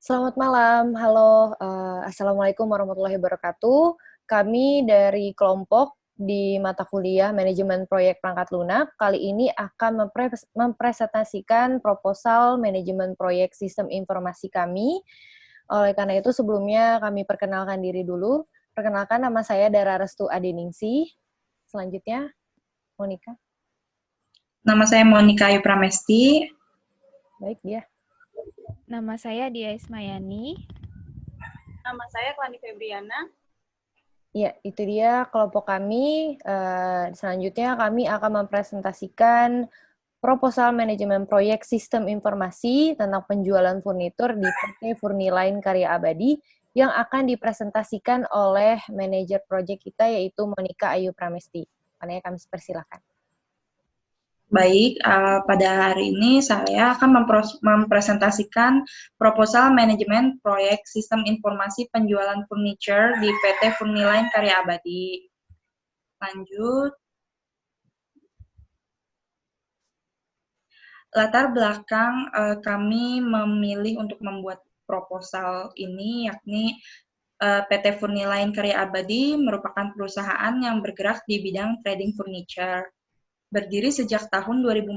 Selamat malam, halo, assalamualaikum warahmatullahi wabarakatuh. Kami dari kelompok di mata kuliah Manajemen Proyek Perangkat Lunak, kali ini akan mempresentasikan proposal manajemen proyek sistem informasi kami. Oleh karena itu, sebelumnya kami perkenalkan diri dulu. Perkenalkan, nama saya Dara Restu Adeningsih. Selanjutnya, Monica. Nama saya Monica Ayu Pramesti. Baik, dia. Nama saya Dia Ismayani. Nama saya Klani Febriana. Ya, itu dia kelompok kami. Selanjutnya kami akan mempresentasikan proposal manajemen proyek sistem informasi tentang penjualan furnitur di PT Furniline Karya Abadi yang akan dipresentasikan oleh manajer proyek kita, yaitu Monica Ayu Pramesti. Kami persilahkan. Baik, pada hari ini saya akan mempresentasikan proposal manajemen proyek sistem informasi penjualan furniture di PT Furniline Karya Abadi. Lanjut. Latar belakang kami memilih untuk membuat proposal ini yakni PT Furniline Karya Abadi merupakan perusahaan yang bergerak di bidang trading furniture. Berdiri sejak tahun 2014,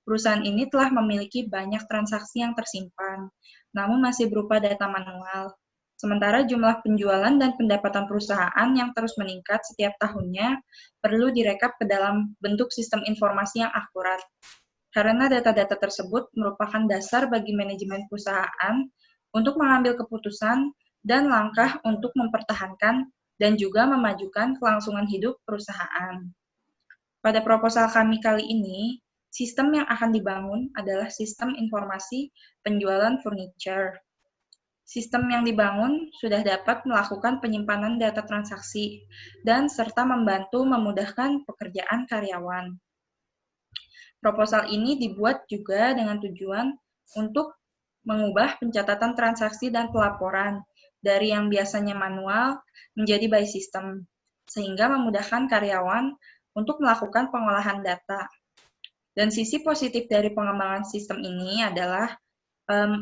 perusahaan ini telah memiliki banyak transaksi yang tersimpan, namun masih berupa data manual. Sementara jumlah penjualan dan pendapatan perusahaan yang terus meningkat setiap tahunnya perlu direkap ke dalam bentuk sistem informasi yang akurat. Karena data-data tersebut merupakan dasar bagi manajemen perusahaan untuk mengambil keputusan dan langkah untuk mempertahankan dan juga memajukan kelangsungan hidup perusahaan. Pada proposal kami kali ini, sistem yang akan dibangun adalah sistem informasi penjualan furniture. Sistem yang dibangun sudah dapat melakukan penyimpanan data transaksi dan serta membantu memudahkan pekerjaan karyawan. Proposal ini dibuat juga dengan tujuan untuk mengubah pencatatan transaksi dan pelaporan dari yang biasanya manual menjadi by system, sehingga memudahkan karyawan untuk melakukan pengolahan data. Dan sisi positif dari pengembangan sistem ini adalah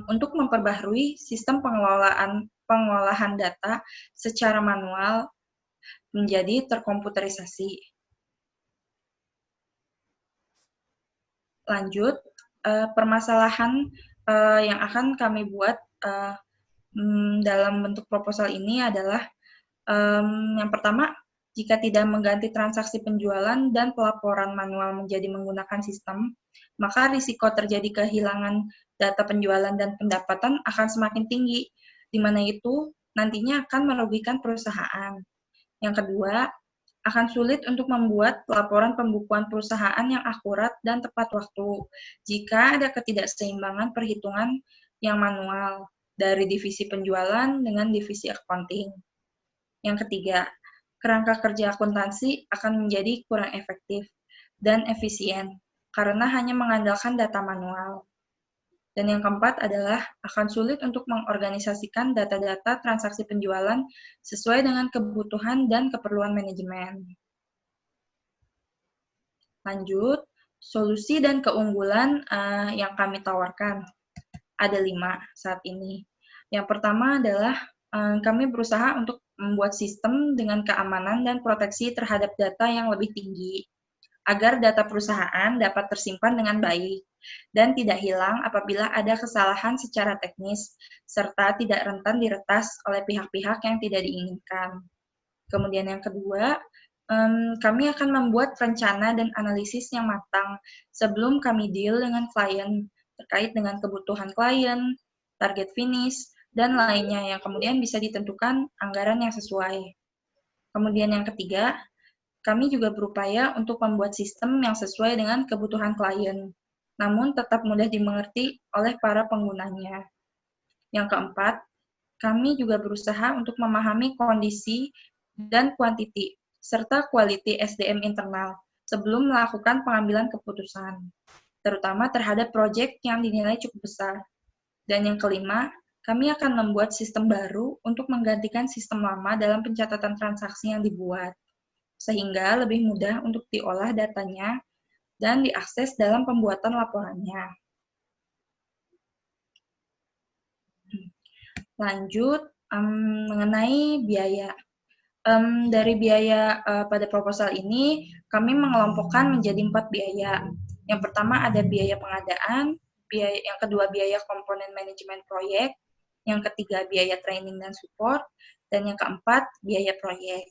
untuk memperbaharui sistem pengolahan data secara manual menjadi terkomputerisasi. Lanjut, permasalahan yang akan kami buat dalam bentuk proposal ini adalah yang pertama, jika tidak mengganti transaksi penjualan dan pelaporan manual menjadi menggunakan sistem, maka risiko terjadi kehilangan data penjualan dan pendapatan akan semakin tinggi, di mana itu nantinya akan merugikan perusahaan. Yang kedua, akan sulit untuk membuat laporan pembukuan perusahaan yang akurat dan tepat waktu, jika ada ketidakseimbangan perhitungan yang manual dari divisi penjualan dengan divisi accounting. Yang ketiga, kerangka kerja akuntansi akan menjadi kurang efektif dan efisien karena hanya mengandalkan data manual. Dan yang keempat adalah akan sulit untuk mengorganisasikan data-data transaksi penjualan sesuai dengan kebutuhan dan keperluan manajemen. Lanjut, solusi dan keunggulan yang kami tawarkan. Ada 5 saat ini. Yang pertama adalah kami berusaha untuk membuat sistem dengan keamanan dan proteksi terhadap data yang lebih tinggi, agar data perusahaan dapat tersimpan dengan baik dan tidak hilang apabila ada kesalahan secara teknis, serta tidak rentan diretas oleh pihak-pihak yang tidak diinginkan. Kemudian yang kedua, kami akan membuat rencana dan analisis yang matang sebelum kami deal dengan klien terkait dengan kebutuhan klien, target finish, dan lainnya yang kemudian bisa ditentukan anggaran yang sesuai. Kemudian yang ketiga, kami juga berupaya untuk membuat sistem yang sesuai dengan kebutuhan klien, namun tetap mudah dimengerti oleh para penggunanya. Yang keempat, kami juga berusaha untuk memahami kondisi dan kuantiti, serta quality SDM internal sebelum melakukan pengambilan keputusan, terutama terhadap proyek yang dinilai cukup besar. Dan yang kelima, kami akan membuat sistem baru untuk menggantikan sistem lama dalam pencatatan transaksi yang dibuat, sehingga lebih mudah untuk diolah datanya dan diakses dalam pembuatan laporannya. Lanjut, mengenai biaya. Dari biaya pada proposal ini, kami mengelompokkan menjadi 4 biaya. Yang pertama ada biaya pengadaan, yang kedua biaya komponen manajemen proyek, yang ketiga biaya training dan support, dan yang keempat biaya proyek.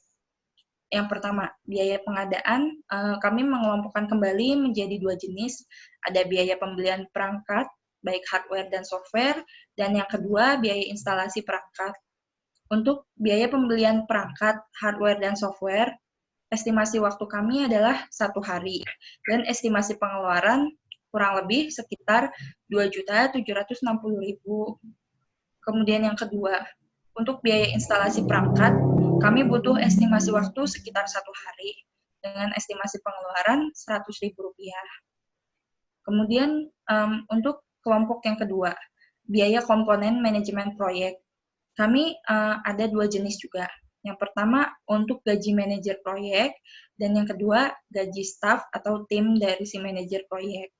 Yang pertama, biaya pengadaan, kami mengelompokkan kembali menjadi 2 jenis. Ada biaya pembelian perangkat, baik hardware dan software, dan yang kedua, biaya instalasi perangkat. Untuk biaya pembelian perangkat, hardware, dan software, estimasi waktu kami adalah 1 hari, dan estimasi pengeluaran kurang lebih sekitar 2.760.000. Kemudian yang kedua, untuk biaya instalasi perangkat, kami butuh estimasi waktu sekitar 1 hari, dengan estimasi pengeluaran Rp100.000. Kemudian untuk kelompok yang kedua, biaya komponen manajemen proyek. Kami ada 2 jenis juga. Yang pertama untuk gaji manajer proyek, dan yang kedua gaji staf atau tim dari si manajer proyek.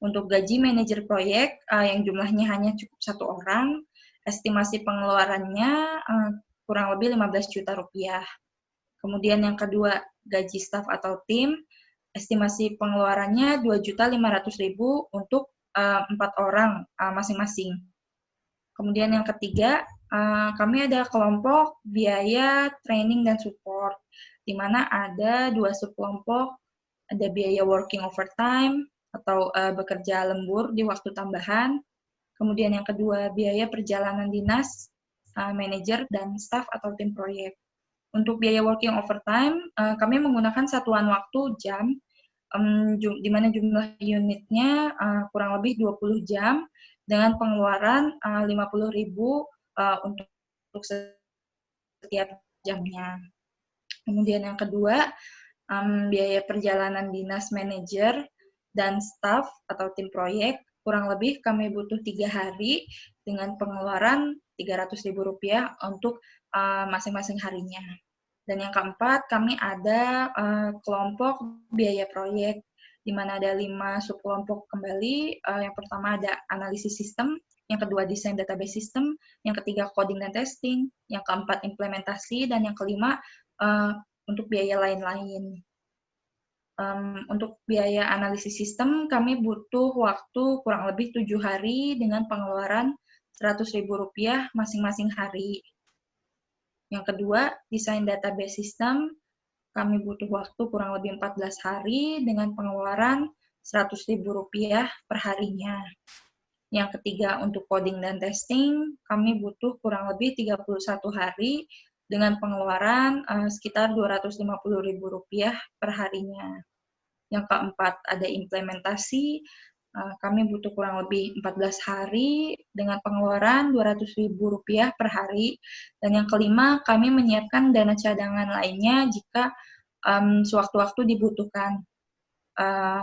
Untuk gaji manajer proyek yang jumlahnya hanya cukup 1 orang, estimasi pengeluarannya kurang lebih Rp15 juta. Kemudian yang kedua, gaji staf atau tim, estimasi pengeluarannya Rp2.500.000 untuk 4 orang masing-masing. Kemudian yang ketiga, kami ada kelompok biaya training dan support, di mana ada 2 subkelompok, ada biaya working overtime atau bekerja lembur di waktu tambahan. Kemudian yang kedua, biaya perjalanan dinas, manajer, dan staf atau tim proyek. Untuk biaya working overtime, kami menggunakan satuan waktu jam, di mana jumlah unitnya kurang lebih 20 jam, dengan pengeluaran Rp50.000 untuk setiap jamnya. Kemudian yang kedua, biaya perjalanan dinas manajer dan staf atau tim proyek, kurang lebih kami butuh 3 hari dengan pengeluaran Rp300.000 untuk masing-masing harinya. Dan yang keempat, kami ada kelompok biaya proyek, di mana ada 5 subkelompok kembali. Yang pertama ada analisis sistem, yang kedua desain database system, yang ketiga coding dan testing, yang keempat implementasi, dan yang kelima untuk biaya lain-lain. Untuk biaya analisis sistem, kami butuh waktu kurang lebih 7 hari dengan pengeluaran Rp100.000 masing-masing hari. Yang kedua, desain database system, kami butuh waktu kurang lebih 14 hari dengan pengeluaran Rp100.000 per harinya. Yang ketiga, untuk coding dan testing, kami butuh kurang lebih 31 hari dengan pengeluaran sekitar Rp250.000 per harinya. Yang keempat, ada implementasi, kami butuh kurang lebih 14 hari dengan pengeluaran Rp200.000 per hari. Dan yang kelima, kami menyiapkan dana cadangan lainnya jika sewaktu-waktu dibutuhkan,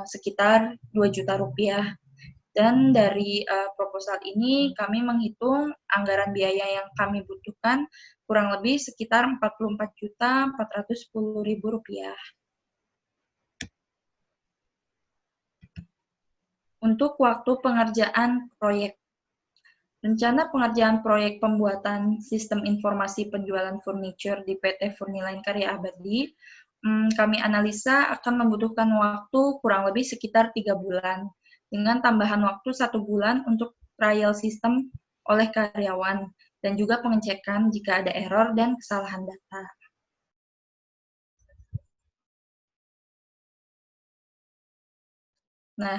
sekitar Rp2 juta. Dan dari proposal ini, kami menghitung anggaran biaya yang kami butuhkan kurang lebih sekitar Rp44.410.000. Untuk waktu pengerjaan proyek. Rencana pengerjaan proyek pembuatan sistem informasi penjualan furniture di PT Furniline Karya Abadi, kami analisa akan membutuhkan waktu kurang lebih sekitar 3 bulan, dengan tambahan waktu 1 bulan untuk trial sistem oleh karyawan, dan juga pengecekan jika ada error dan kesalahan data. Nah,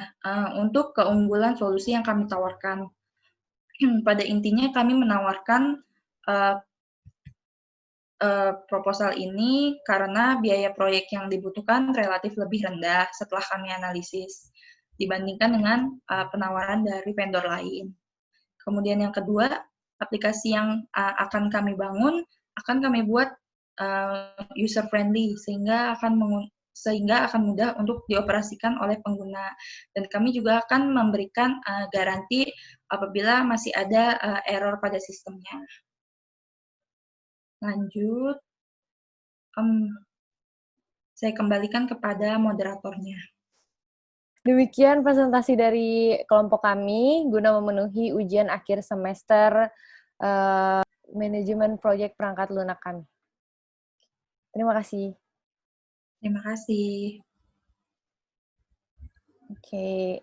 untuk keunggulan solusi yang kami tawarkan, pada intinya kami menawarkan proposal ini karena biaya proyek yang dibutuhkan relatif lebih rendah setelah kami analisis dibandingkan dengan penawaran dari vendor lain. Kemudian yang kedua, aplikasi yang akan kami bangun akan kami buat user friendly sehingga akan mudah untuk dioperasikan oleh pengguna, dan kami juga akan memberikan garansi apabila masih ada error pada sistemnya. Lanjut, saya kembalikan kepada moderatornya. Demikian presentasi dari kelompok kami guna memenuhi ujian akhir semester manajemen proyek perangkat lunak kami. Terima kasih. Terima kasih. Oke.